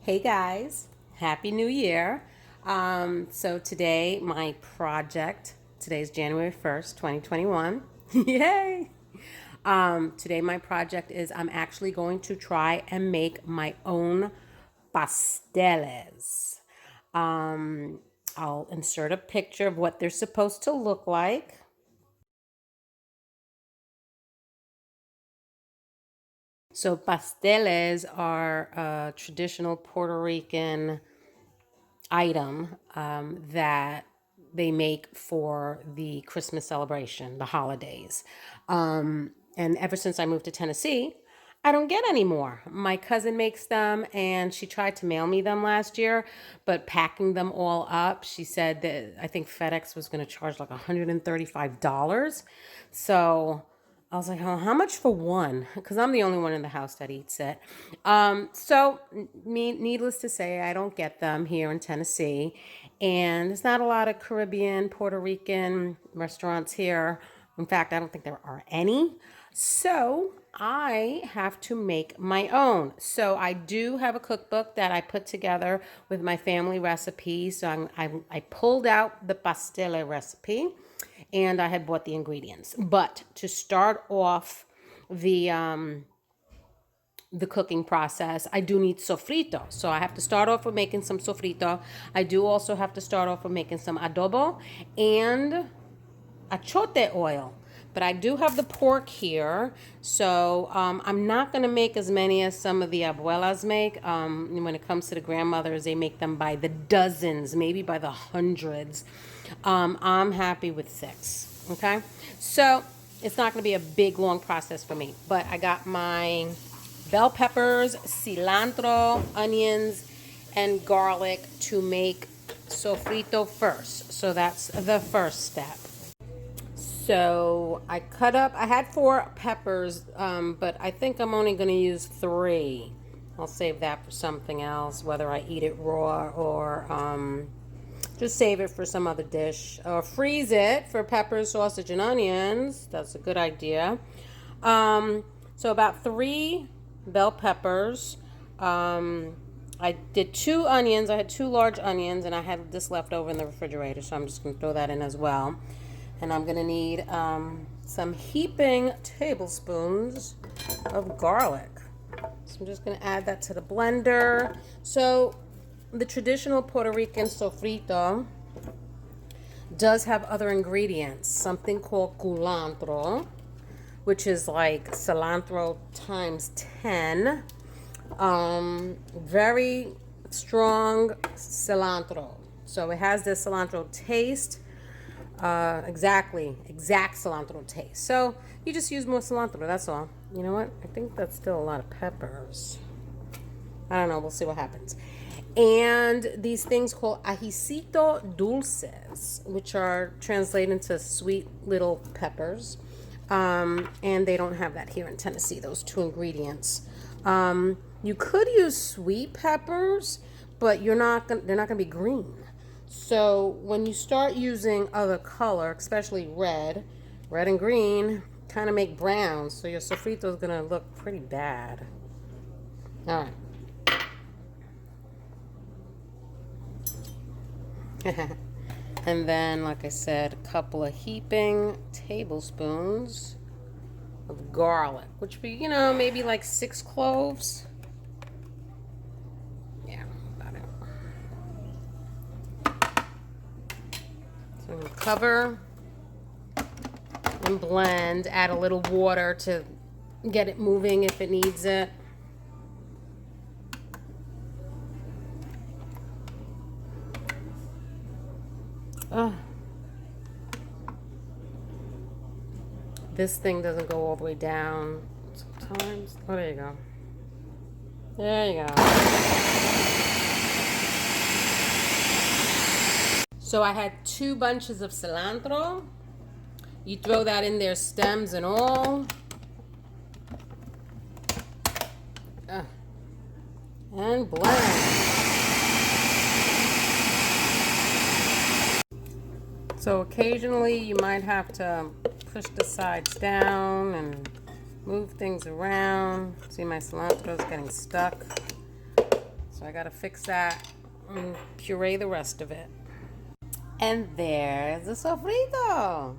Hey guys, Happy New Year. So today my project, today's January 1st, 2021. Yay! Today my project is I'm actually going to try and make my own pasteles. Um, I'll insert a picture of what they're supposed to look like. So pasteles are a traditional Puerto Rican item that they make for the Christmas celebration, the holidays. And ever since I moved to Tennessee, I don't get any more. My cousin makes them and she tried to mail me them last year, but packing them all up, she said that I think FedEx was going to charge like $135. So I was like, oh, how much for one? Because I'm the only one in the house that eats it. Needless to say, I don't get them here in Tennessee. And there's not a lot of Caribbean, Puerto Rican restaurants here. In fact, I don't think there are any. So I have to make my own. So I do have a cookbook that I put together with my family recipes. So I pulled out the pastele recipe and I had bought the ingredients. But to start off the cooking process, I do need sofrito. So I have to start off with making some sofrito. I do also have to start off with making some adobo and achiote oil. But I do have the pork here, so I'm not going to make as many as some of the abuelas make. When it comes to the grandmothers, they make them by the dozens, maybe by the hundreds. I'm happy with 6, okay? So it's not going to be a big, long process for me. But I got my bell peppers, cilantro, onions, and garlic to make sofrito first. So that's the first step. So I cut up, I had 4 peppers, but I think I'm only going to use 3. I'll save that for something else, whether I eat it raw or just save it for some other dish. Or freeze it for peppers, sausage, and onions. That's a good idea. So about 3 bell peppers. I did 2 onions. I had 2 large onions, and I had this left over in the refrigerator, so I'm just going to throw that in as well. And I'm going to need some heaping tablespoons of garlic. So I'm just going to add that to the blender. So the traditional Puerto Rican sofrito does have other ingredients. Something called culantro, which is like cilantro times 10. Very strong cilantro. So it has this cilantro taste. Exact cilantro taste. So you just use more cilantro, that's all. You know what? I think that's still a lot of peppers. I don't know, we'll see what happens. And these things called ajicito dulces, which are translated into sweet little peppers. And they don't have that here in Tennessee, those 2 ingredients. You could use sweet peppers, but they're not gonna be green. So when you start using other color, especially red and green, kind of make brown. So your sofrito is going to look pretty bad. All right. And then, like I said, a couple of heaping tablespoons of garlic, which would be, maybe like 6 cloves. Cover and blend, add a little water to get it moving if it needs it. This thing doesn't go all the way down sometimes. Oh, there you go. There you go. So I had 2 bunches of cilantro. You throw that in there, stems and all. And blend. So occasionally you might have to push the sides down and move things around. See, my cilantro is getting stuck. So I gotta fix that and puree the rest of it. And there's the sofrito.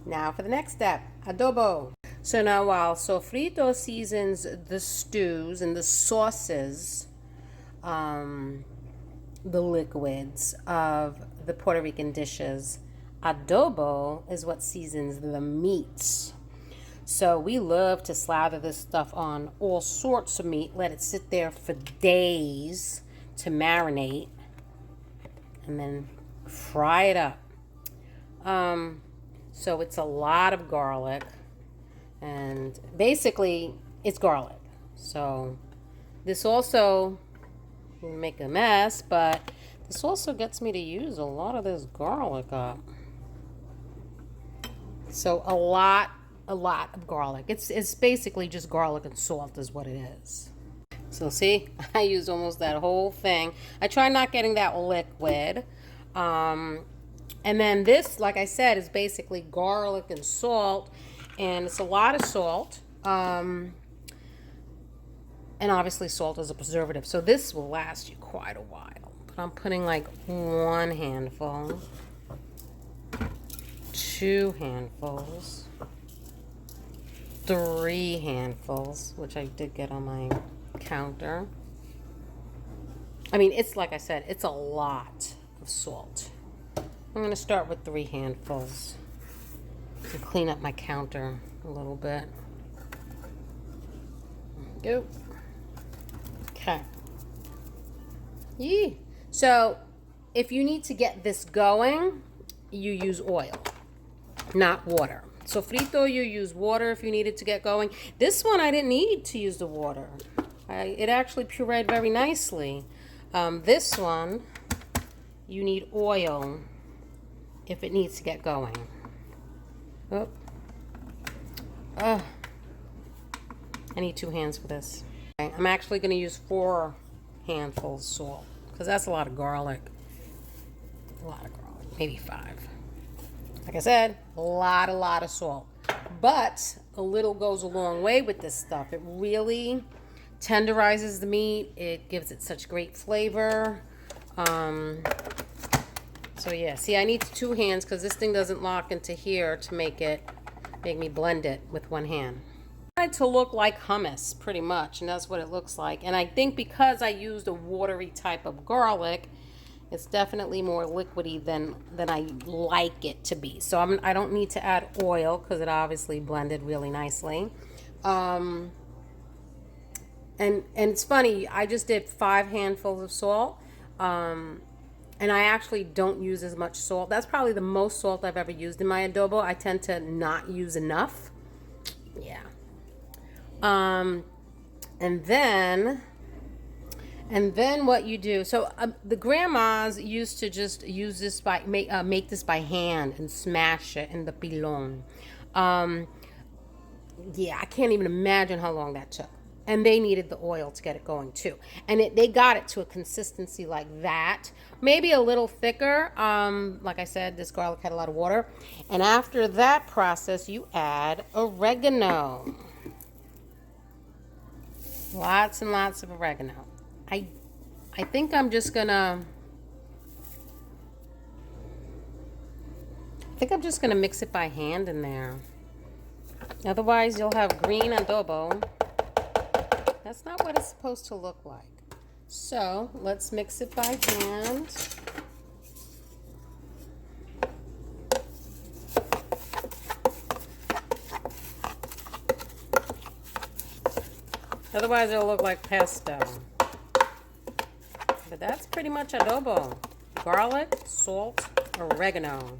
Now for the next step, adobo. So now while sofrito seasons the stews and the sauces, the liquids of the Puerto Rican dishes, adobo is what seasons the meats. So we love to slather this stuff on all sorts of meat, let it sit there for days to marinate, and then fry it up. So it's a lot of garlic, and basically it's garlic. So this also will make a mess, but this also gets me to use a lot of this garlic up. So a lot of garlic. It's basically just garlic and salt is what it is. So see, I used almost that whole thing. I try not getting that liquid. And then this, like I said, is basically garlic and salt, and it's a lot of salt. And obviously salt is a preservative, so this will last you quite a while. But I'm putting like 1 handful, 2 handfuls, 3 handfuls, which I did get on my counter. I mean, it's like I said, it's a lot of salt. I'm going to start with 3 handfuls and clean up my counter a little bit. Go. Okay. Yee. So, if you need to get this going, you use oil, not water. Sofrito, you use water if you need it to get going. This one, I didn't need to use the water. It actually pureed very nicely. This one, you need oil if it needs to get going. Oh. I need 2 hands for this. Okay, I'm actually going to use 4 handfuls of salt because that's a lot of garlic. A lot of garlic, maybe 5. Like I said, a lot of salt. But a little goes a long way with this stuff. It really tenderizes the meat. It gives it such great flavor. So yeah, see, I need 2 hands because this thing doesn't lock into here to make me blend it with 1 hand. I tried to look like hummus pretty much, and that's what it looks like. And I think because I used a watery type of garlic, it's definitely more liquidy than I like it to be. So I don't need to add oil because it obviously blended really nicely. And it's funny, I just did 5 handfuls of salt. And I actually don't use as much salt. That's probably the most salt I've ever used in my adobo. I tend to not use enough. Yeah. And then what you do, so the grandmas used to just use this make this by hand and smash it in the pilon. Yeah, I can't even imagine how long that took. And they needed the oil to get it going too. And they got it to a consistency like that. Maybe a little thicker. Like I said, this garlic had a lot of water. And after that process, you add oregano. Lots and lots of oregano. I think I'm just gonna mix it by hand in there. Otherwise, you'll have green adobo. That's not what it's supposed to look like. So let's mix it by hand. Otherwise, it'll look like pesto. But that's pretty much adobo. Garlic, salt, oregano.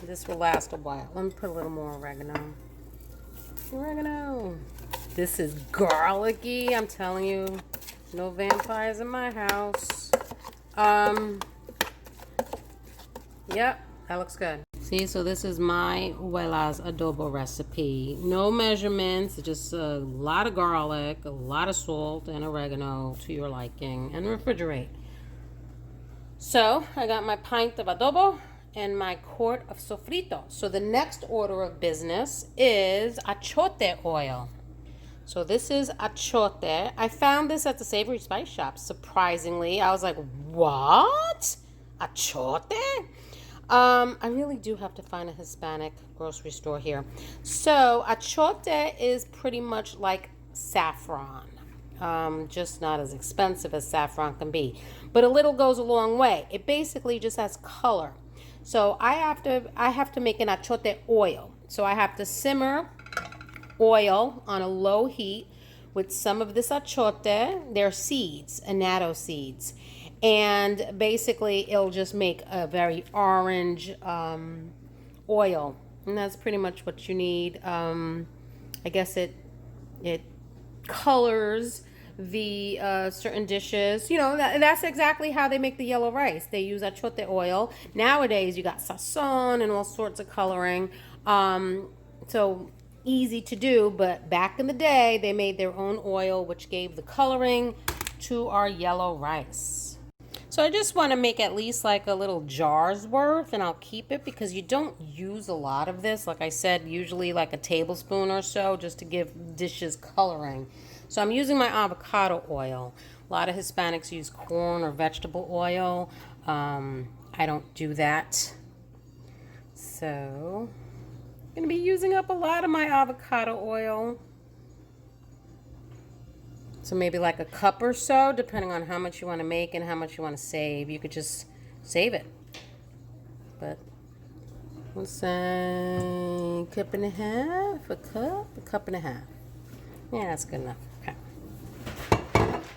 This will last a while. Let me put a little more oregano. Oregano. This is garlicky, I'm telling you. No vampires in my house. Yep, that looks good. See, so this is my abuela's adobo recipe. No measurements, just a lot of garlic, a lot of salt, and oregano to your liking, and refrigerate. So, I got my pint of adobo and my quart of sofrito. So the next order of business is achiote oil. So this is achiote. I found this at the Savory Spice Shop, surprisingly. I was like, what? Achiote? I really do have to find a Hispanic grocery store here. So achiote is pretty much like saffron. Just not as expensive as saffron can be. But a little goes a long way. It basically just has color. So I have to make an achiote oil. So I have to simmer oil on a low heat with some of this achiote. They're seeds, annatto seeds. And basically it'll just make a very orange oil. And that's pretty much what you need. I guess it colors the certain dishes. You know, that's exactly how they make the yellow rice. They use achiote oil. Nowadays you got sazon and all sorts of coloring. So easy to do, but back in the day they made their own oil which gave the coloring to our yellow rice. So I just want to make at least like a little jar's worth, and I'll keep it because you don't use a lot of this. Like I said, usually like a tablespoon or so just to give dishes coloring. So I'm using my avocado oil. A lot of Hispanics use corn or vegetable oil. I don't do that. So I'm going to be using up a lot of my avocado oil. So maybe like a cup or so, depending on how much you want to make and how much you want to save. You could just save it. But let's say a cup and a half, a cup and a half. Yeah, that's good enough. Okay.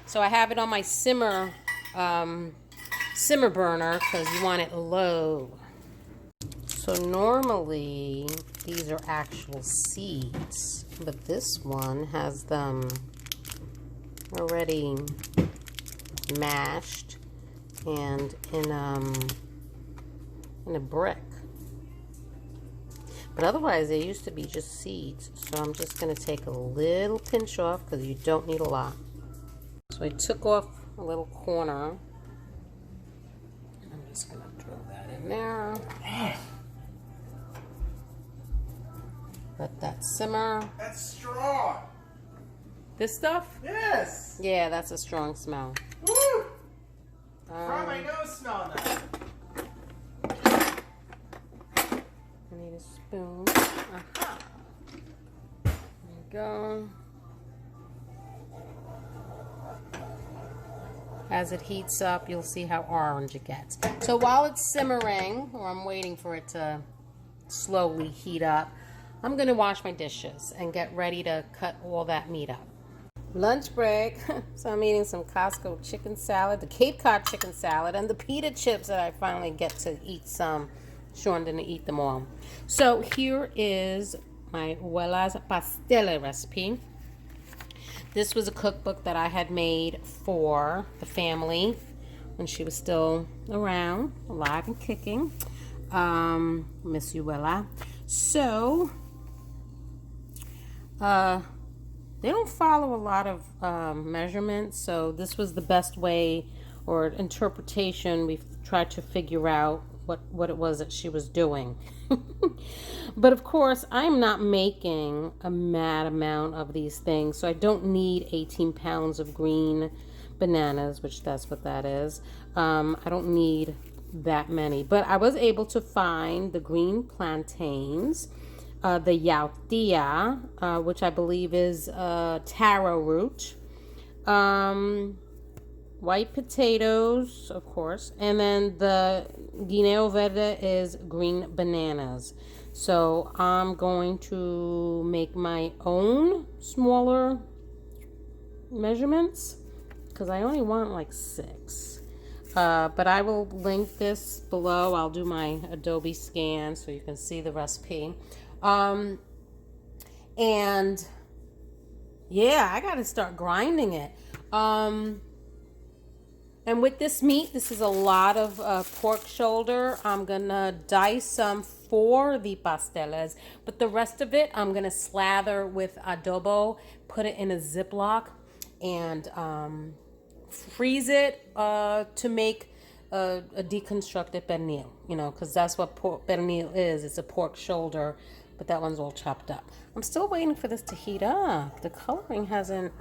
So I have it on my simmer burner because you want it low. So normally these are actual seeds, but this one has them already mashed and in a brick. But otherwise they used to be just seeds. So I'm just going to take a little pinch off because you don't need a lot. So I took off a little corner. I'm just going to throw that in there. Let that simmer. That's strong. This stuff? Yes. Yeah, that's a strong smell. Woo! Try my nose smelling that. I need a spoon. Aha. There you go. As it heats up, you'll see how orange it gets. So while it's simmering, or I'm waiting for it to slowly heat up, I'm going to wash my dishes and get ready to cut all that meat up. Lunch break. So I'm eating some Costco chicken salad, the Cape Cod chicken salad, and the pita chips that I finally get to eat some. Sean didn't eat them all. So here is my abuela's pastele recipe. This was a cookbook that I had made for the family when she was still around, alive and kicking. Miss you, abuela. So they don't follow a lot of measurements, so this was the best way or interpretation. We've tried to figure out what it was that she was doing. But of course, I'm not making a mad amount of these things, so I don't need 18 pounds of green bananas, which that's what that is. I don't need that many, but I was able to find the green plantains, the yautía, which I believe is taro root, white potatoes, of course, and then the guineo verde is green bananas. So I'm going to make my own smaller measurements because I only want like 6. But I will link this below. I'll do my Adobe scan so you can see the recipe. And yeah, I got to start grinding it. And with this meat, this is a lot of pork shoulder. I'm going to dice some for the pasteles, but the rest of it I'm going to slather with adobo, put it in a Ziploc, and freeze it to make a deconstructed pernil, you know, because that's what pernil is. It's a pork shoulder, but that one's all chopped up. I'm still waiting for this to heat up. The coloring hasn't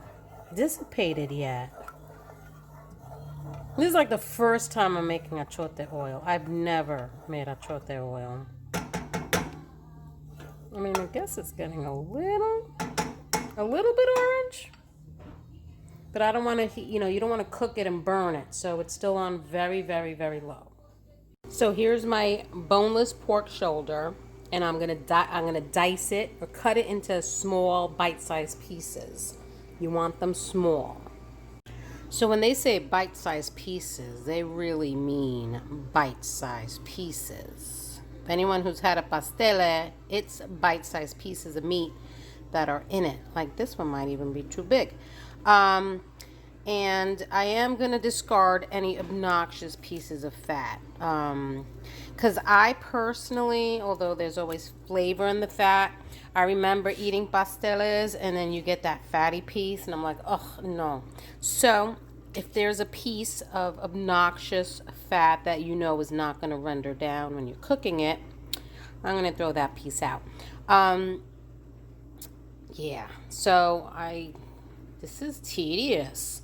dissipated yet. This is like the first time I'm making achiote oil. I've never made achiote oil. I mean, I guess it's getting a little bit orange. But I don't want to, you don't want to cook it and burn it. So it's still on very, very, very low. So here's my boneless pork shoulder. And I'm gonna dice it or cut it into small bite-sized pieces. You want them small. So when they say bite-sized pieces, they really mean bite-sized pieces. If anyone who's had a pastele, it's bite-sized pieces of meat that are in it. Like this one might even be too big. And I am going to discard any obnoxious pieces of fat. Because I personally, although there's always flavor in the fat, I remember eating pasteles and then you get that fatty piece and I'm like, oh, no. So if there's a piece of obnoxious fat that you know is not going to render down when you're cooking it, I'm going to throw that piece out. Yeah, so this is tedious.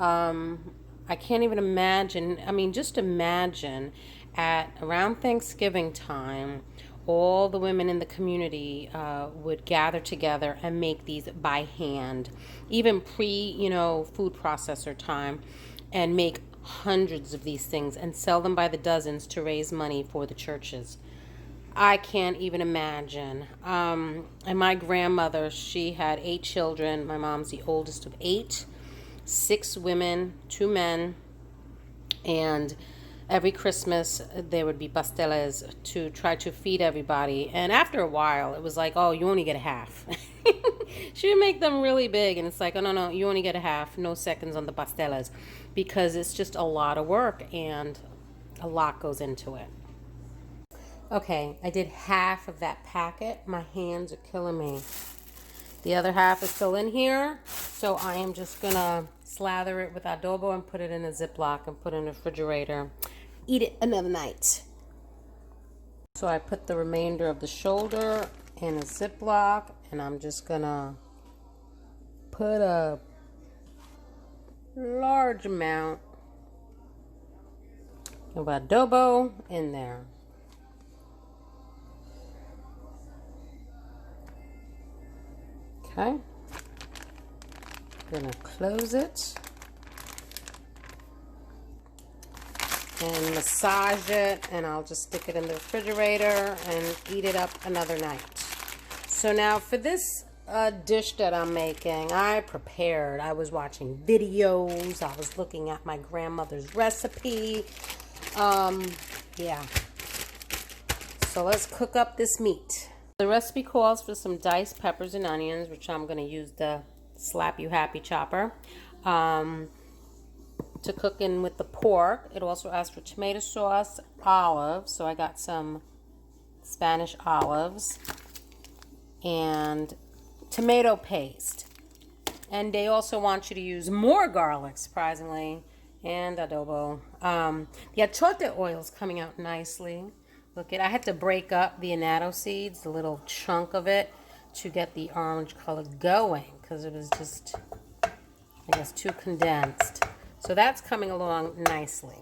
I can't even imagine. I mean, just imagine at around Thanksgiving time, all the women in the community would gather together and make these by hand, even food processor time, and make hundreds of these things and sell them by the dozens to raise money for the churches. I can't even imagine. And my grandmother, she had 8 children. My mom's the oldest of 8. 6 women, 2 men, and every Christmas there would be pasteles to try to feed everybody. And after a while, it was like, oh, you only get a half. She would make them really big, and it's like, oh, no, you only get a half, no seconds on the pasteles, because it's just a lot of work and a lot goes into it. Okay, I did half of that packet. My hands are killing me. The other half is still in here, so I am just gonna slather it with adobo and put it in a Ziploc and put it in the refrigerator. Eat it another night. So I put the remainder of the shoulder in a Ziploc, and I'm just gonna put a large amount of adobo in there. Okay, I'm gonna close it and massage it, and I'll just stick it in the refrigerator and eat it up another night. So now for this dish that I'm making, I prepared. I was watching videos. I was looking at my grandmother's recipe. Yeah. So let's cook up this meat. The recipe calls for some diced peppers and onions, which I'm going to use the Slap You Happy chopper to cook in with the pork. It also asks for tomato sauce, olives, so I got some Spanish olives, and tomato paste. And they also want you to use more garlic, surprisingly, and adobo. The achiote oil is coming out nicely. Look, I had to break up the annatto seeds, the little chunk of it, to get the orange color going because it was just, I guess, too condensed. So that's coming along nicely.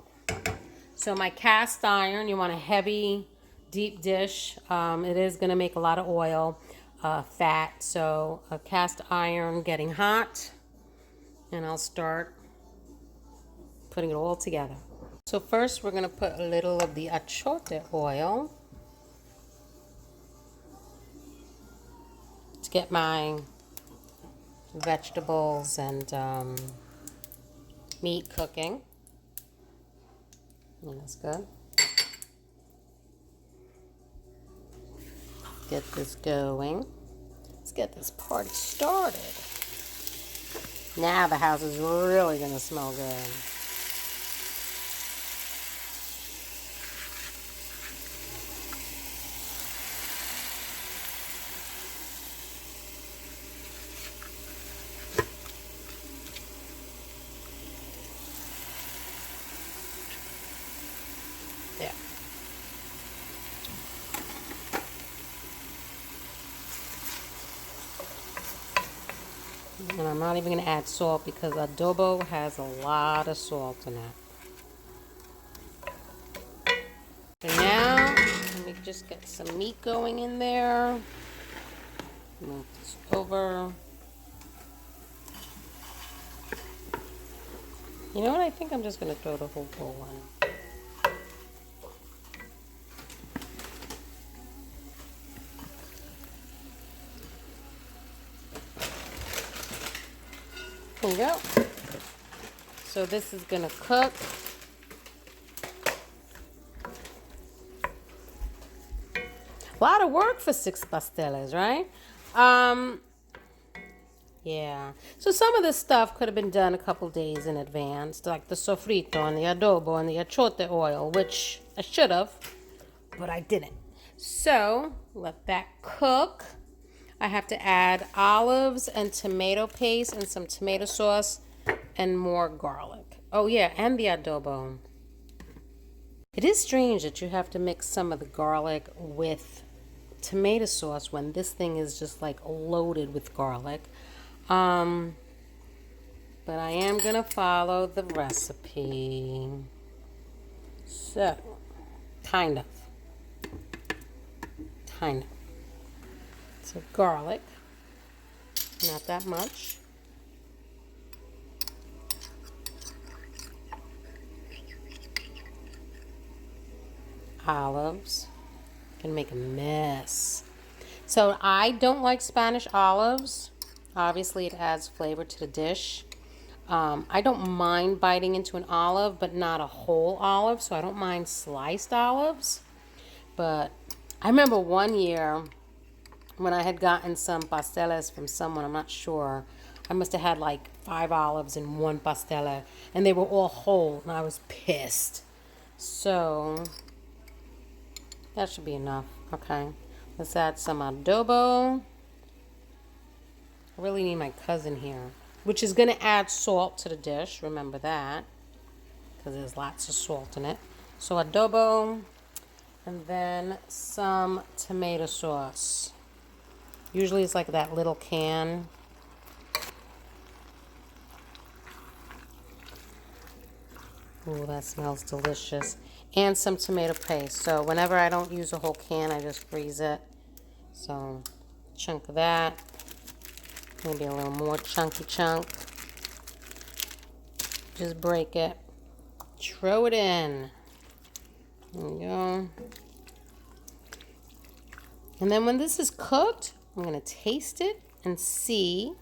So my cast iron, you want a heavy, deep dish. It is going to make a lot of oil, fat. So a cast iron getting hot, and I'll start putting it all together. So first we're going to put a little of the achiote oil to get my vegetables and meat cooking. And that's good. Get this going. Let's get this party started. Now the house is really going to smell good. And I'm not even going to add salt because adobo has a lot of salt in it. So now, let me just get some meat going in there. Move this over. You know what? I think I'm just going to throw the whole bowl in. There you go. So this is going to cook. A lot of work for 6 pasteles, right? Yeah. So some of this stuff could have been done a couple days in advance, like the sofrito and the adobo and the achiote oil, which I should have, but I didn't. So let that cook. I have to add olives and tomato paste and some tomato sauce and more garlic. Oh yeah, and the adobo. It is strange that you have to mix some of the garlic with tomato sauce when this thing is just like loaded with garlic. But I am gonna follow the recipe. So, kind of. So garlic, not that much. Olives, gonna make a mess. So I don't like Spanish olives. Obviously, it adds flavor to the dish. I don't mind biting into an olive, but not a whole olive, so I don't mind sliced olives. But I remember one year when I had gotten some pasteles from someone, I'm not sure. I must have had like 5 olives in one pastele, and they were all whole, and I was pissed. So that should be enough. Okay, let's add some adobo. I really need my cousin here, which is going to add salt to the dish. Remember that, because there's lots of salt in it. So adobo, and then some tomato sauce. Usually it's like that little can. Ooh, that smells delicious. And some tomato paste. So whenever I don't use a whole can, I just freeze it. So chunk of that. Maybe a little more chunky chunk. Just break it. Throw it in. There we go. And then when this is cooked, I'm going to taste it and see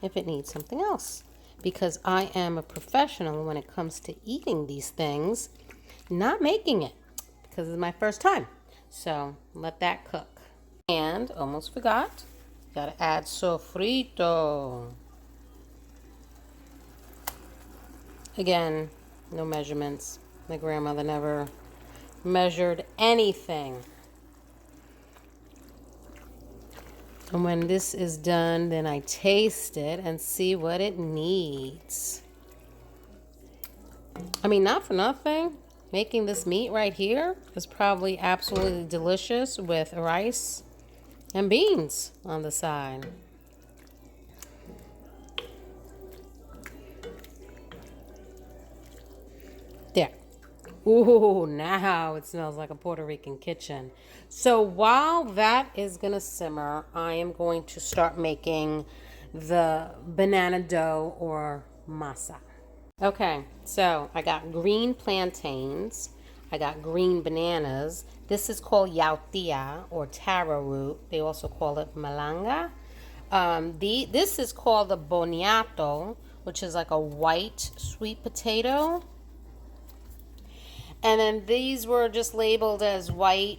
if it needs something else. Because I am a professional when it comes to eating these things, not making it. Because it's my first time. So let that cook. And almost forgot. Gotta add sofrito. Again, no measurements. My grandmother never measured anything. And when this is done, then I taste it and see what it needs. I mean, not for nothing. Making this meat right here is probably absolutely delicious with rice and beans on the side. There. Ooh, now it smells like a Puerto Rican kitchen. So while that is going to simmer, I am going to start making the banana dough or masa. Okay, so I got green plantains. I got green bananas. This is called yautía or taro root. They also call it malanga. This is called the boniato, which is like a white sweet potato. And then these were just labeled as white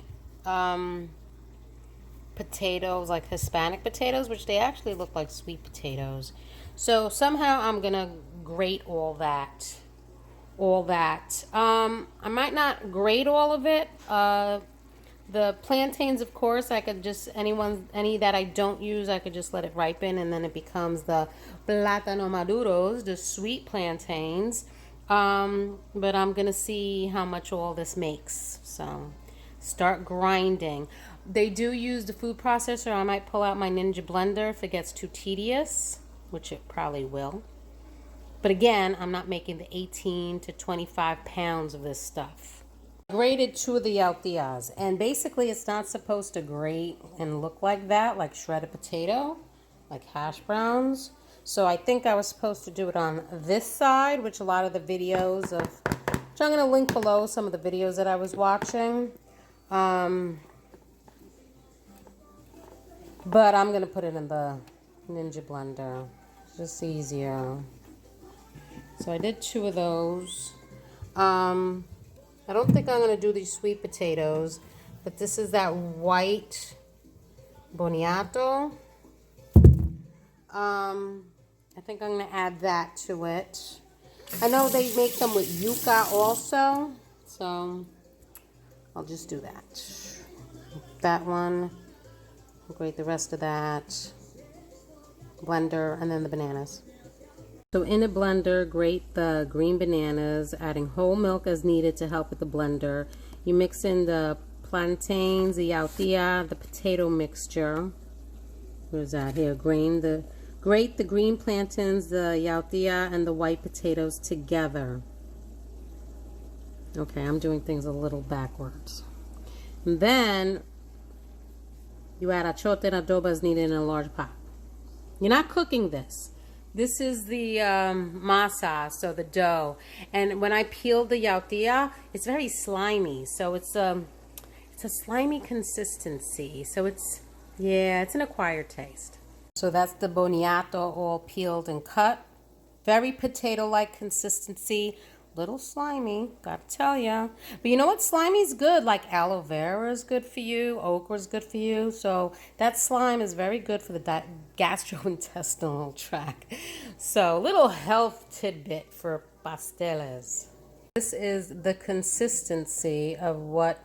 potatoes, like Hispanic potatoes, which they actually look like sweet potatoes. So somehow I'm going to grate all that. I might not grate all of it. The plantains, of course, I could just, any that I don't use, I could just let it ripen, and then it becomes the plátano maduros, the sweet plantains. But I'm going to see how much all this makes. So start grinding. They do use the food processor. I might pull out my Ninja blender if it gets too tedious. which it probably will. But again, I'm not making the 18 to 25 pounds of this stuff. I grated 2 of the alcapurias, and basically it's not supposed to grate and look like that, like shredded potato, like hash browns. So I think I was supposed to do it on this side, which a lot of the videos of, which I'm going to link below some of the videos that I was watching. But I'm going to put it in the Ninja blender. It's just easier. So I did 2 of those. I don't think I'm going to do these sweet potatoes, but this is that white boniato. I think I'm going to add that to it. I know they make them with yuca also, so I'll just do that. That one. Grate the rest of that. Blender, and then the bananas. So in a blender, grate the green bananas, adding whole milk as needed to help with the blender. You mix in the plantains, the alcapurria, the potato mixture. Where's that? Here, grate the green plantains, the alcapurria, and the white potatoes together. Okay, I'm doing things a little backwards. And then you add achiote and adobo as needed in a large pot. You're not cooking this. This is the masa, so the dough. And when I peeled the alcapurria, it's very slimy. So it's a slimy consistency. So it's an acquired taste. So that's the boniato all peeled and cut. Very potato-like consistency. Little slimy, gotta tell ya. But you know what? Slimy's good. Like aloe vera is good for you. Okra is good for you. So that slime is very good for the gastrointestinal tract. So little health tidbit for pasteles. This is the consistency of what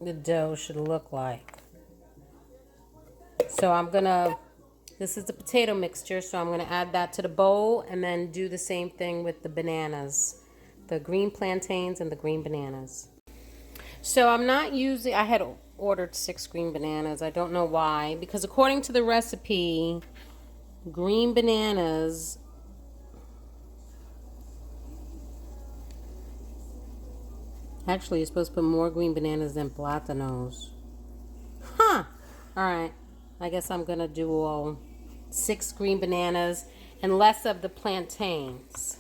the dough should look like. So this is the potato mixture, so I'm gonna add that to the bowl and then do the same thing with the bananas. The green plantains and the green bananas. So I had ordered 6 green bananas. I don't know why, because according to the recipe, green bananas actually, you're supposed to put more green bananas than plátanos. Huh. All right. I guess I'm going to do all 6 green bananas and less of the plantains.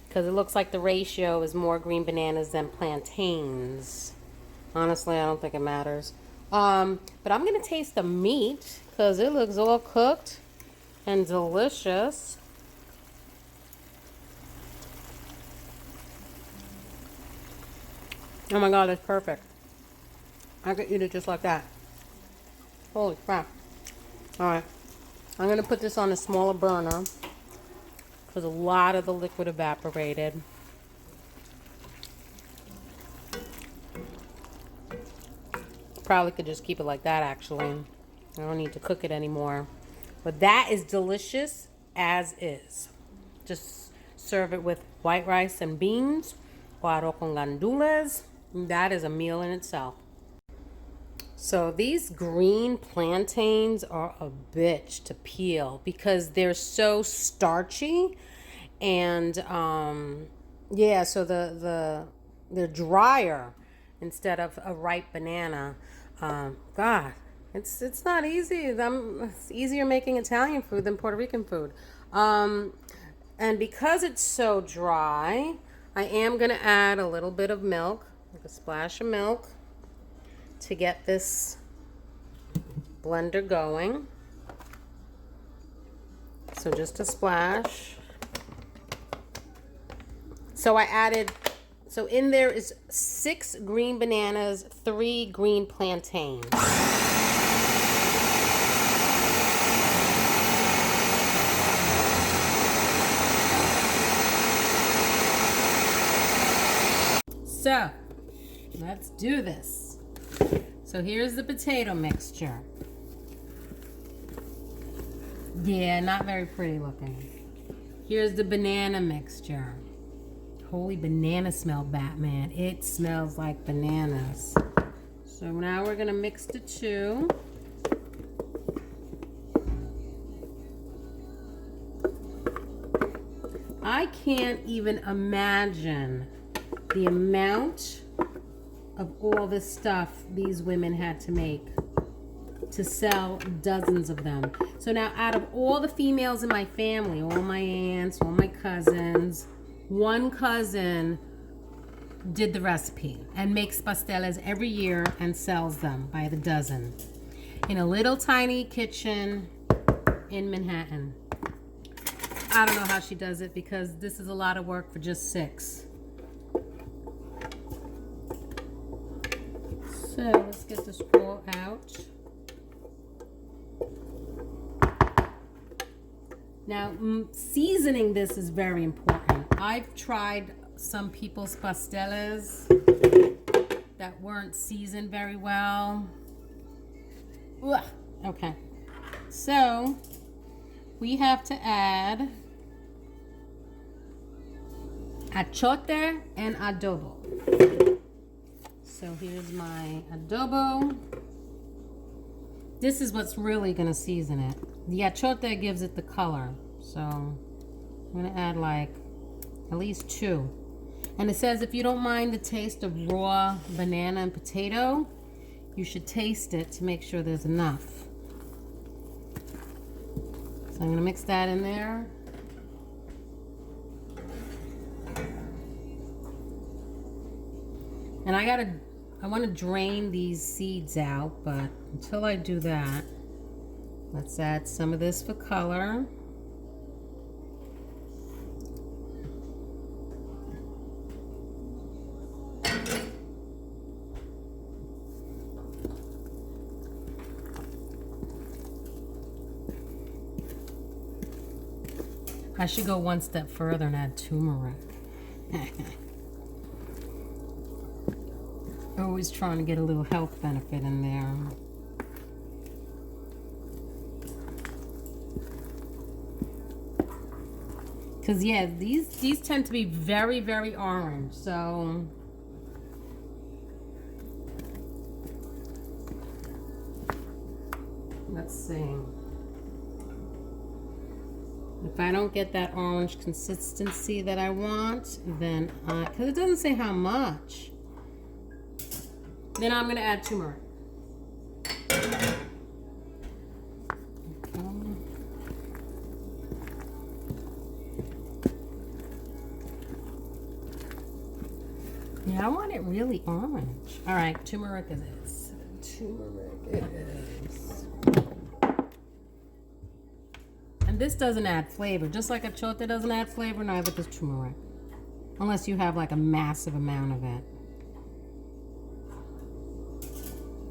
Because it looks like the ratio is more green bananas than plantains. Honestly, I don't think it matters. But I'm going to taste the meat because it looks all cooked and delicious. Oh my God, it's perfect. I could eat it just like that. Holy crap. Alright. I'm going to put this on a smaller burner because a lot of the liquid evaporated. Probably could just keep it like that, actually. I don't need to cook it anymore. But that is delicious as is. Just serve it with white rice and beans or arroz con gandules. That is a meal in itself. So these green plantains are a bitch to peel because they're so starchy, and so they're drier instead of a ripe banana. God, it's not easy. It's easier making Italian food than Puerto Rican food. And because it's so dry, I am gonna add a little bit of milk, like a splash of milk, to get this blender going. So just a splash. So in there is 6 green bananas, 3 green plantains. So let's do this. So here's the potato mixture. Yeah, not very pretty looking. Here's the banana mixture. Holy banana smell, Batman. It smells like bananas. So now we're gonna mix the two. I can't even imagine the amount of all this stuff these women had to make to sell dozens of them. So now out of all the females in my family, all my aunts, all my cousins, one cousin did the recipe and makes pasteles every year and sells them by the dozen in a little tiny kitchen in Manhattan. I don't know how she does it because this is a lot of work for just 6. So let's get this all out. Now, seasoning this is very important. I've tried some people's pasteles that weren't seasoned very well. Ugh. Okay, so we have to add achiote and adobo. So here's my adobo. This is what's really gonna season it. The achiote gives it the color. So I'm gonna add like at least 2. And it says if you don't mind the taste of raw banana and potato, you should taste it to make sure there's enough. So I'm gonna mix that in there. And I want to drain these seeds out, but until I do that, let's add some of this for color. I should go one step further and add turmeric. Always trying to get a little health benefit in there. Because yeah, these tend to be very, very orange. So let's see. If I don't get that orange consistency that I want, then because it doesn't say how much. Then I'm going to add turmeric. Okay. Yeah, I want it really orange. All right, turmeric it is. Turmeric it is. And this doesn't add flavor. Just like achiote doesn't add flavor, neither does turmeric. Unless you have like a massive amount of it.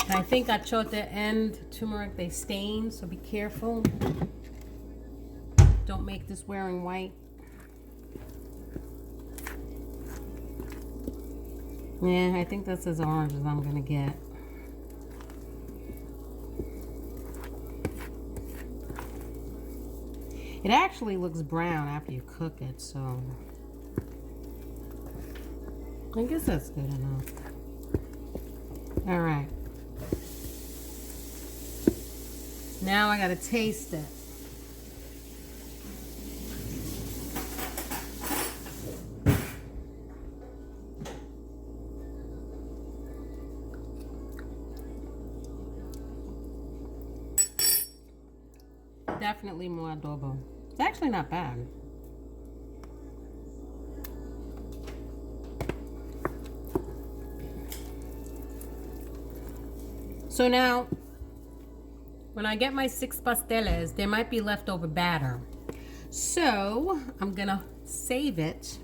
I think achiote and turmeric, they stain, so be careful. Don't make this wearing white. Yeah, I think that's as orange as I'm gonna get. It actually looks brown after you cook it, so I guess that's good enough. All right. Now I gotta taste it. Definitely more adobo. It's actually not bad. So now, when I get my 6 pasteles, there might be leftover batter. So I'm gonna save it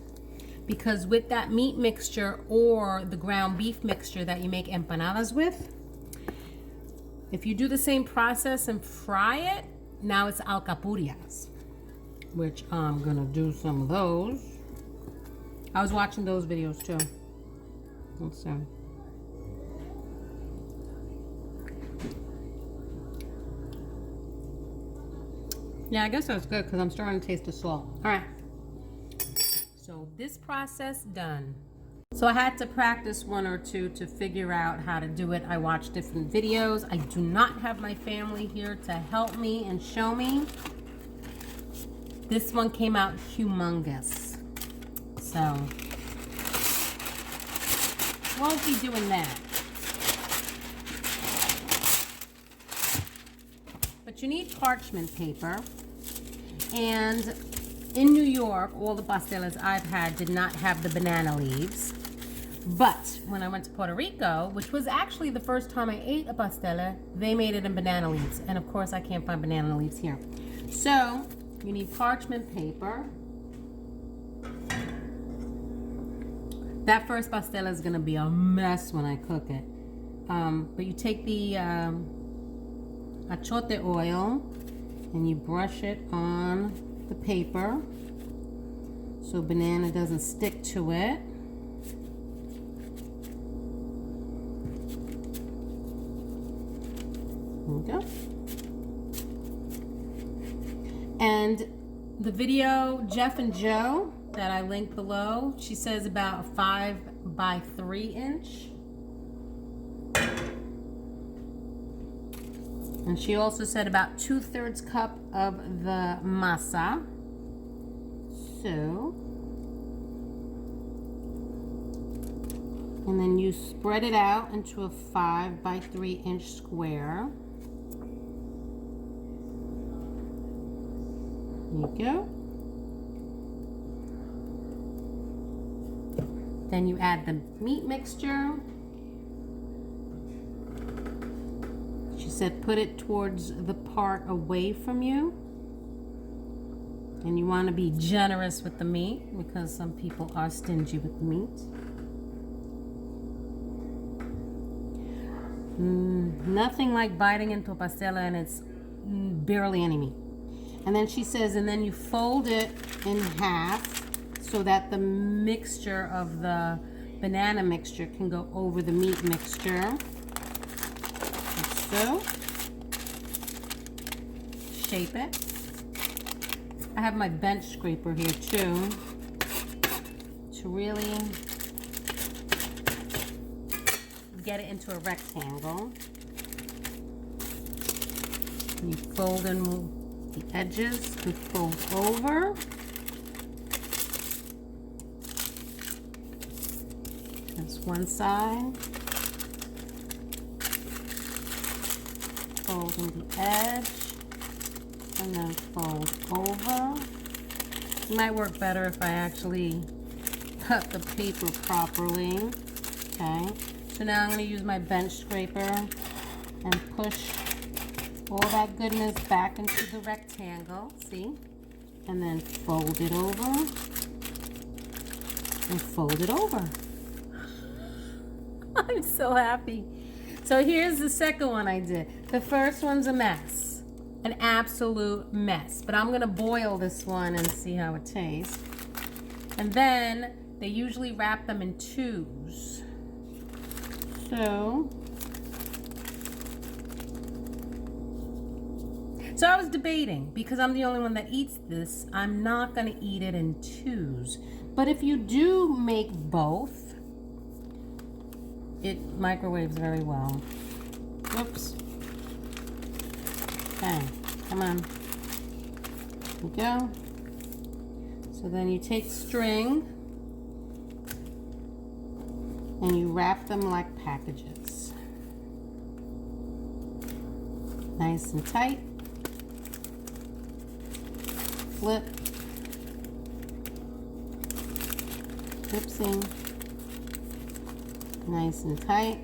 because with that meat mixture or the ground beef mixture that you make empanadas with, if you do the same process and fry it, now it's alcapurias, which I'm gonna do some of those. I was watching those videos too. Let's see. Yeah, I guess that's good because I'm starting to taste the salt. All right. So this process done. So I had to practice 1 or 2 to figure out how to do it. I watched different videos. I do not have my family here to help me and show me. This one came out humongous. so won't be doing that. But you need parchment paper, and in New York, all the pasteles I've had did not have the banana leaves. But when I went to Puerto Rico, which was actually the first time I ate a pastele, they made it in banana leaves. And of course, I can't find banana leaves here. So you need parchment paper. That first pastele is going to be a mess when I cook it. But you take the achiote oil and you brush it on the paper so banana doesn't stick to it. There we go. And the video Jeff and Joe that I linked below, she says about a 5 by 3 inch. And she also said about 2/3 cup of the masa. So, and then you spread it out into a 5 by 3 inch square. There you go. Then you add the meat mixture. She said put it towards the part away from you. And you want to be generous with the meat because some people are stingy with the meat. Nothing like biting into a pastela and it's barely any meat. And then she says, and then you fold it in half so that the mixture of the banana mixture can go over the meat mixture. Like so. Shape it. I have my bench scraper here too to really get it into a rectangle. You fold in the edges, you fold over. That's one side. Fold in the edge. And then fold over. It might work better if I actually cut the paper properly. Okay, so now I'm going to use my bench scraper and push all that goodness back into the rectangle. See? And then fold it over. And fold it over. I'm so happy. So here's the second one I did. The first one's a mess. An absolute mess. But I'm gonna boil this one and see how it tastes. And then they usually wrap them in 2s. So I was debating, because I'm the only one that eats this, I'm not gonna eat it in 2s. But if you do make both, it microwaves very well. Whoops. Okay, come on. There we go. So then you take string and you wrap them like packages. Nice and tight. Flip. Oopsie. Nice and tight.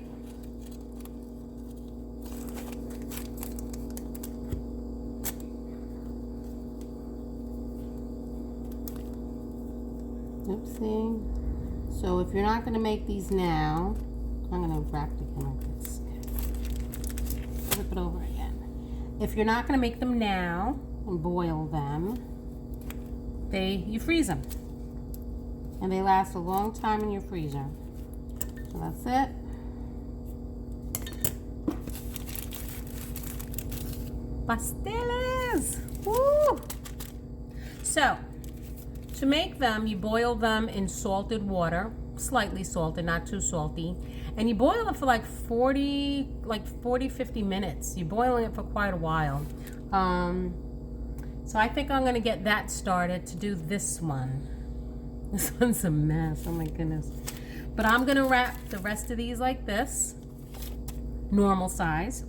Oopsie. So if you're not going to make these now, I'm going to wrap it again like this. Flip it over again. If you're not going to make them now and boil them, you freeze them. And they last a long time in your freezer. So that's it. Pasteles! Woo! So, to make them, you boil them in salted water, slightly salted, not too salty. And you boil it for like 40, 50 minutes. You're boiling it for quite a while. So I think I'm gonna get that started to do this one. This one's a mess. Oh my goodness. But I'm gonna wrap the rest of these like this, normal size,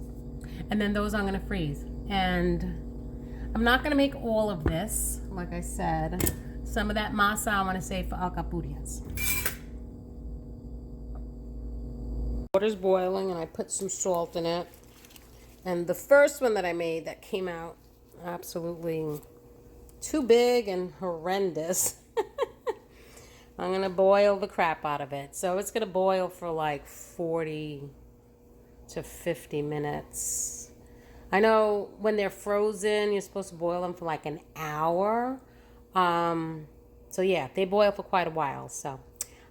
and then those I'm gonna freeze. And I'm not gonna make all of this, like I said. Some of that masa I wanna save for alcapurias. Water's boiling and I put some salt in it. And the first one that I made that came out absolutely too big and horrendous. I'm going to boil the crap out of it. So it's going to boil for like 40 to 50 minutes. I know when they're frozen, you're supposed to boil them for like an hour. So yeah, they boil for quite a while. So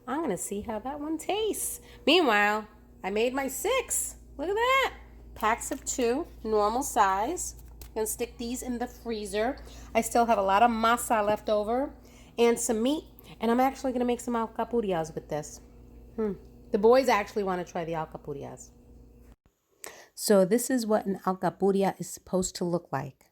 I'm going to see how that one tastes. Meanwhile, I made my 6. Look at that. Packs of 2, normal size. I'm going to stick these in the freezer. I still have a lot of masa left over and some meat. And I'm actually going to make some alcapurias with this. The boys actually want to try the alcapurias. So this is what an alcapuria is supposed to look like.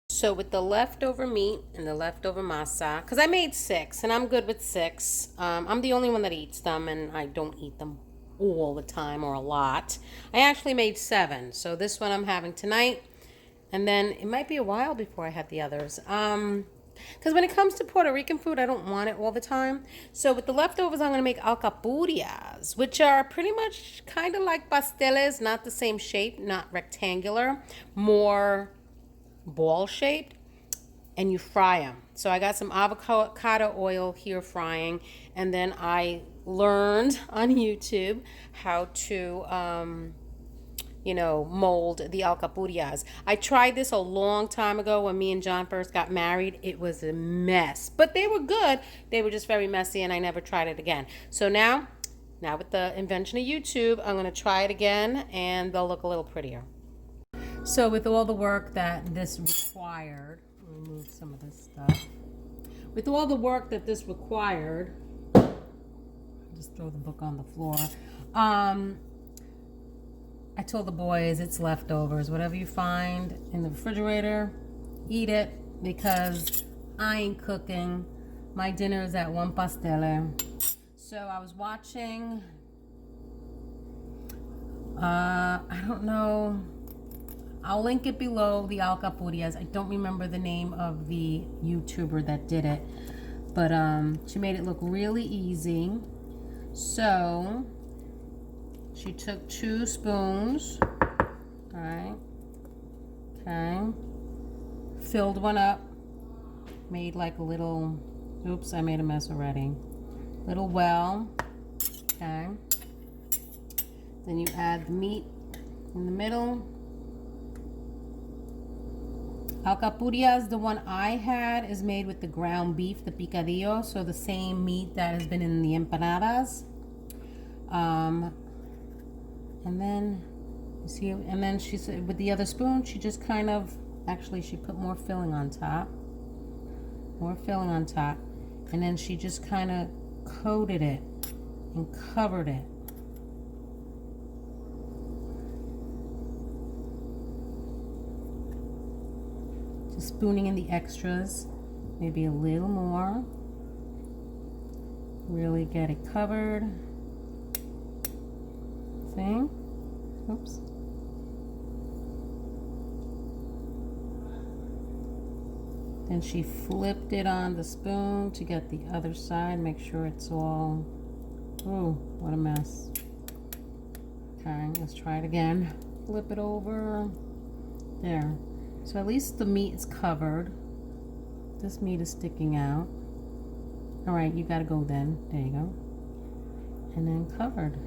So with the leftover meat and the leftover masa, because I made 6 and I'm good with 6. I'm the only one that eats them and I don't eat them all the time or a lot. I actually made 7. So this one I'm having tonight. And then it might be a while before I have the others. Because when it comes to Puerto Rican food, I don't want it all the time. So with the leftovers, I'm going to make alcapurias, which are pretty much kind of like pasteles, not the same shape, not rectangular, more ball shaped, and you fry them. So I got some avocado oil here frying, and then I learned on YouTube how to mold the alcapurias. I tried this a long time ago when me and John first got married. It was a mess, but they were good. They were just very messy and I never tried it again. So now with the invention of YouTube, I'm going to try it again and they'll look a little prettier. So with all the work that this required, I'll remove some of this stuff. With all the work that this required, I'll just throw the book on the floor. I told the boys it's leftovers. Whatever you find in the refrigerator, eat it because I ain't cooking. My dinner is at one pastele. So I was watching, I don't know. I'll link it below, the alcapurias. I don't remember the name of the YouTuber that did it. But she made it look really easy. So she took 2 spoons, all right, okay, filled one up, made like a little, oops, I made a mess already, little well, okay, then you add the meat in the middle. Alcapurias, the one I had, is made with the ground beef, the picadillo, so the same meat that has been in the empanadas. And then, you see, and then she said with the other spoon, she just kind of, actually she put more filling on top. And then she just kind of coated it and covered it. Just spooning in the extras, maybe a little more. Really get it covered. See? Oops. Then she flipped it on the spoon to get the other side. Make sure it's all, oh, what a mess. Okay, let's try it again. Flip it over. There. So at least the meat is covered. This meat is sticking out. All right, you gotta go then. There you go. And then covered.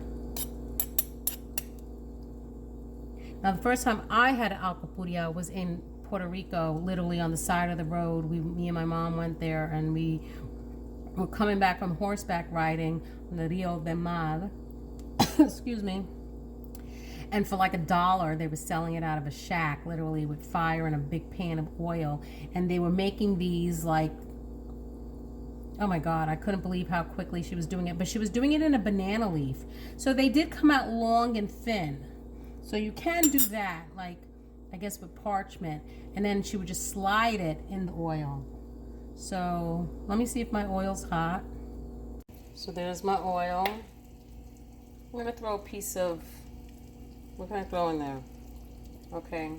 Now, the first time I had an alcapuria was in Puerto Rico, literally on the side of the road. Me and my mom went there, and we were coming back from horseback riding on the Rio de Mar. Excuse me. And for like $1, they were selling it out of a shack, literally with fire and a big pan of oil. And they were making these like, oh my God, I couldn't believe how quickly she was doing it. But she was doing it in a banana leaf. So they did come out long and thin. So you can do that, like, I guess with parchment. And then she would just slide it in the oil. So let me see if my oil's hot. So there's my oil. I'm gonna throw a piece of, what can I throw in there? Okay.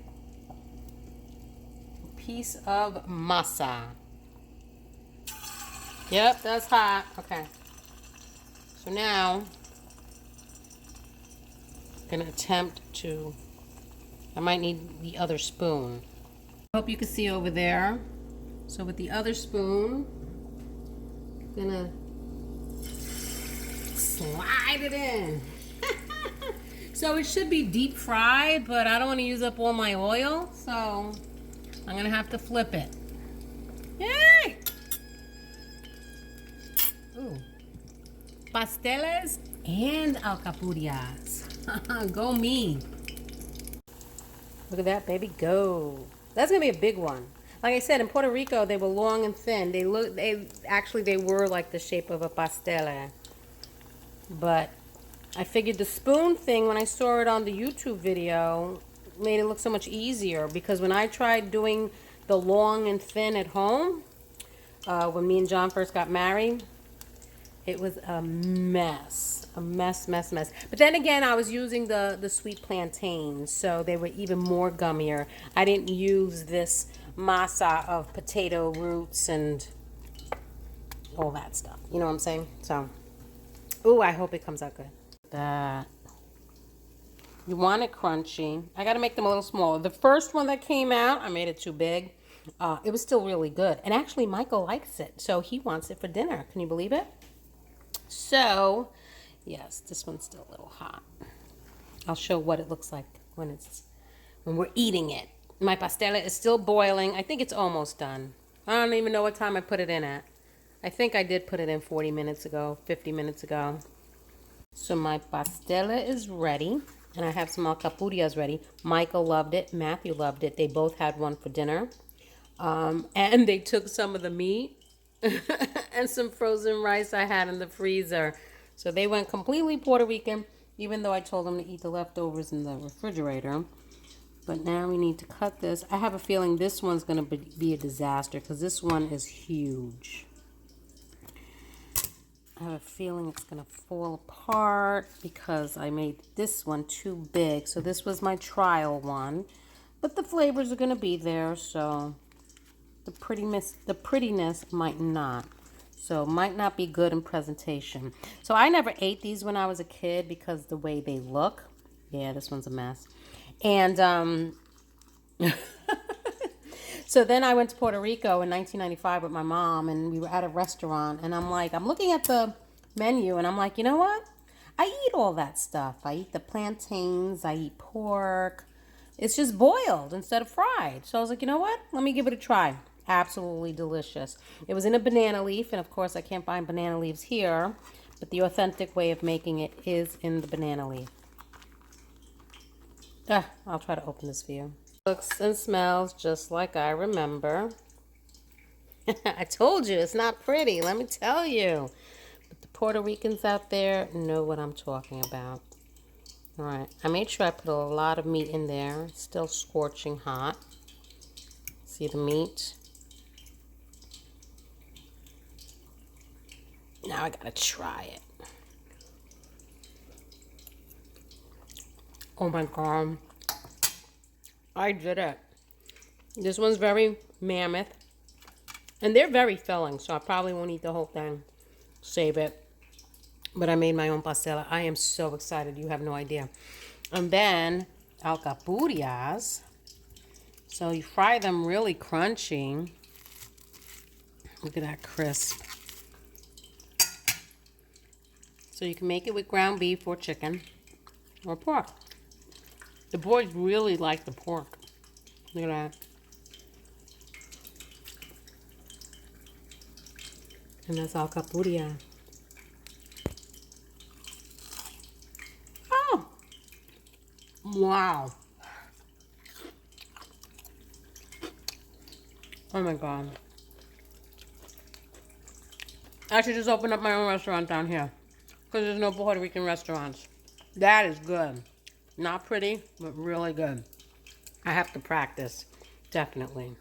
A piece of masa. Yep, that's hot. Okay. So now, I'm gonna attempt to, I might need the other spoon. I hope you can see over there. So with the other spoon, I'm gonna slide it in. So it should be deep fried, but I don't want to use up all my oil, so I'm gonna have to flip it. Yay! Ooh. Pasteles and Alcapurrias. Go me. Look at that, baby, go. That's gonna be a big one. Like I said, in Puerto Rico, they were long and thin. They were like the shape of a pastele. But I figured the spoon thing, when I saw it on the YouTube video, made it look so much easier, because when I tried doing the long and thin at home, when me and John first got married, it was a mess. A mess. But then again, I was using the sweet plantains, so they were even more gummier. I didn't use this masa of potato roots and all that stuff. You know what I'm saying? So, ooh, I hope it comes out good. That. You want it crunchy. I got to make them a little smaller. The first one that came out, I made it too big. It was still really good. And actually, Michael likes it, so he wants it for dinner. Can you believe it? So, yes, this one's still a little hot. I'll show what it looks like when we're eating it. My pastela is still boiling. I think it's almost done. I don't even know what time I put it in at. I think I did put it in 40 minutes ago, 50 minutes ago. So my pastela is ready, and I have some alcapurias ready. Michael loved it. Matthew loved it. They both had one for dinner. And they took some of the meat and some frozen rice I had in the freezer. So they went completely Puerto Rican, even though I told them to eat the leftovers in the refrigerator. But now we need to cut this. I have a feeling this one's going to be a disaster, because this one is huge. I have a feeling it's going to fall apart because I made this one too big. So this was my trial one. But the flavors are going to be there, so the prettiness might not. So might not be good in presentation. So I never ate these when I was a kid because the way they look. Yeah, this one's a mess. And so then I went to Puerto Rico in 1995 with my mom, and we were at a restaurant, and I'm looking at the menu, and I'm like, you know what? I eat all that stuff. I eat the plantains, I eat pork. It's just boiled instead of fried. So I was like, you know what? Let me give it a try. Absolutely delicious. It was in a banana leaf, and of course I can't find banana leaves here, but the authentic way of making it is in the banana leaf. I'll try to open this for you. Looks and smells just like I remember. I told you, it's not pretty, let me tell you. But the Puerto Ricans out there know what I'm talking about. All right, I made sure I put a lot of meat in there. It's still scorching hot. See the meat? Now I gotta try it. Oh my God. I did it. This one's very mammoth. And they're very filling, so I probably won't eat the whole thing. Save it. But I made my own pastela. I am so excited. You have no idea. And then alcapurias. So you fry them really crunchy. Look at that crisp. So you can make it with ground beef or chicken or pork. The boys really like the pork. Look at that. And that's alcapuria. Oh! Wow. Oh my God. I should just open up my own restaurant down here, because there's no Puerto Rican restaurants. That is good. Not pretty, but really good. I have to practice. Definitely.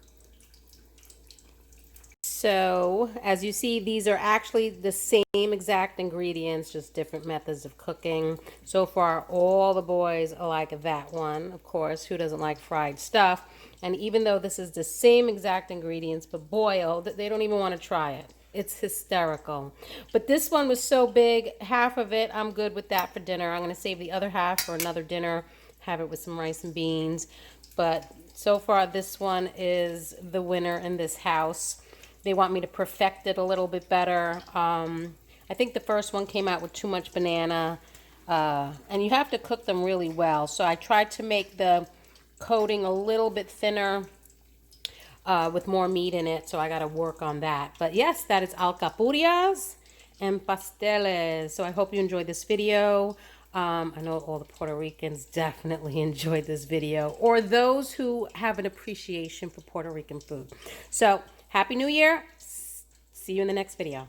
So, as you see, these are actually the same exact ingredients, just different methods of cooking. So far, all the boys are like that one, of course. Who doesn't like fried stuff? And even though this is the same exact ingredients, but boiled, they don't even want to try it. It's hysterical. But this one was so big, half of it, I'm good with that for dinner. I'm going to save the other half for another dinner, have it with some rice and beans. But so far, this one is the winner in this house. They want me to perfect it a little bit better. I think the first one came out with too much banana. And you have to cook them really well. So I tried to make the coating a little bit thinner with more meat in it. So I got to work on that. But yes, that is alcapurias and pasteles. So I hope you enjoyed this video. I know all the Puerto Ricans definitely enjoyed this video, or those who have an appreciation for Puerto Rican food. So Happy New Year. See you in the next video.